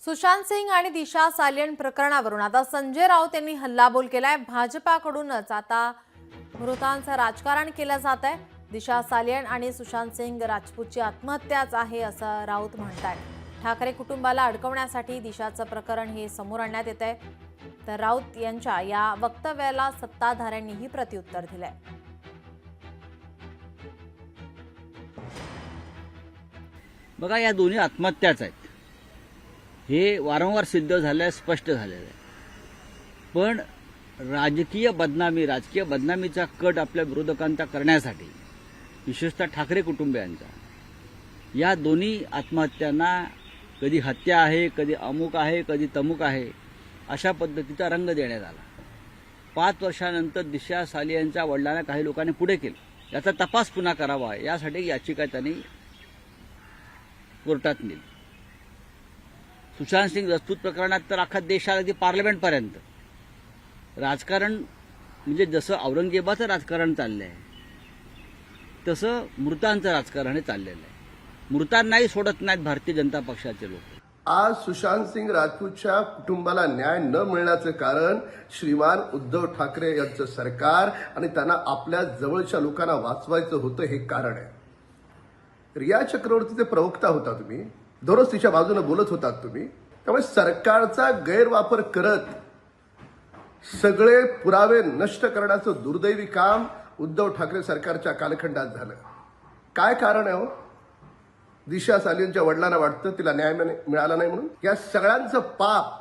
सुशांत सिंग आणि दिशा सालियन प्रकरणावरून आता संजय राऊत यांनी हल्लाबोल केलाय। भाजपाकडूनच आता मृतांचं राजकारण केलं जात आहे। दिशा सालियन आणि सुशांत सिंग राजपूतची आत्महत्याच आहे असं राऊत म्हणतात। ठाकरे कुटुंबाला अडकवण्यासाठी दिशाचं प्रकरण हे समोर आणण्यात येत आहे। तर राऊत यांच्या या वक्तव्याला सत्ताधाऱ्यांनीही प्रत्युत्तर दिलंय। बघा, या दोन्ही आत्महत्याच आहेत, हे वारंवार सिद्ध झालं आहे, स्पष्ट झालेलं आहे। पण राजकीय बदनामीचा कट आपल्या विरोधकांचा करण्यासाठी, विशेषतः ठाकरे कुटुंबियांचा, या दोन्ही आत्महत्यांना कधी हत्या आहे, कधी अमुक आहे, कधी तमुक आहे, अशा पद्धतीचा रंग देण्यात आला। 5 वर्षानंतर दिशा सालियनच्या वडिलांना काही लोकांनी पुढे केलं, याचा तपास पुन्हा करावा यासाठी याचिका त्यांनी कोर्टात नेली। सुशांत सिंग राजपूत प्रकरणात तर अख्खा देश आला, की पार्लमेंटपर्यंत राजकारण म्हणजे जसं औरंगजेबाचं राजकारण चाललं आहे तसं मृतांचं राजकारण हे चाललेलं आहे। मृतांनाही सोडत नाहीत भारतीय जनता पक्षाचे लोक। आज सुशांत सिंग राजपूतच्या कुटुंबाला न्याय न मिळण्याचं कारण श्रीमान उद्धव ठाकरे यांचं सरकार आणि त्यांना आपल्या जवळच्या लोकांना वाचवायचं होतं हे कारण आहे। रिया चक्रवर्तीचे प्रवक्ता होता तुम्ही, दररोज तिच्या बाजूने बोलत होतात तुम्ही, त्यामुळे सरकारचा गैरवापर करत सगळे पुरावे नष्ट करण्याचं दुर्दैवी काम उद्धव ठाकरे सरकारच्या कालखंडात झालं। काय कारण आहे हो? दिशा सालियनच्या वडिलांना वाटतं तिला न्याय मिळाला नाही म्हणून। या सगळ्यांचं पाप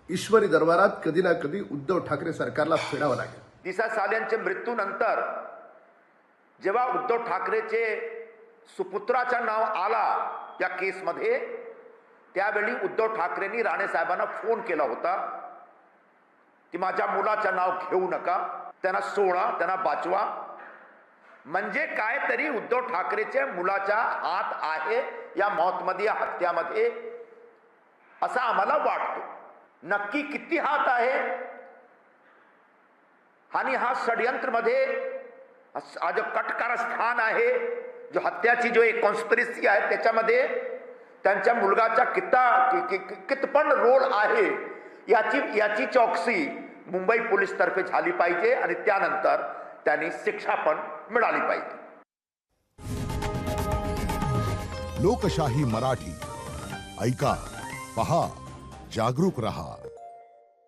ईश्वरी दरबारात कधी ना कधी उद्धव ठाकरे सरकारला फेडावं लागेल। दिशा सालियनच्या मृत्यूनंतर जेव्हा उद्धव ठाकरेचे सुपुत्राचं नाव आला या केसमध्ये, त्यावेळी उद्धव ठाकरेंनी राणे साहेबांना फोन केला होता की माझ्या मुलाचं नाव घेऊ नका, त्यांना सोडा, त्यांना वाचवा। म्हणजे काय तरी उद्धव ठाकरेच्या मुलाचा हात आहे या मौतमध्ये, हत्यामध्ये, असं आम्हाला वाटतो। नक्की किती हात आहे आणि हा षडयंत्रमध्ये हा जो कटकार स्थान आहे, जो हत्याची जो एक कॉन्स्पिरसी आहे, त्याच्यामध्ये त्यांच्या मुलगाचा कितपण रोल आहे याची चौकशी मुंबई पोलीस तर्फे झाली पाहिजे आणि त्यानंतर त्यांनी शिक्षा पण मिळाली पाहिजे। लोकशाही मराठी ऐका, पहा, जागरूक रहा।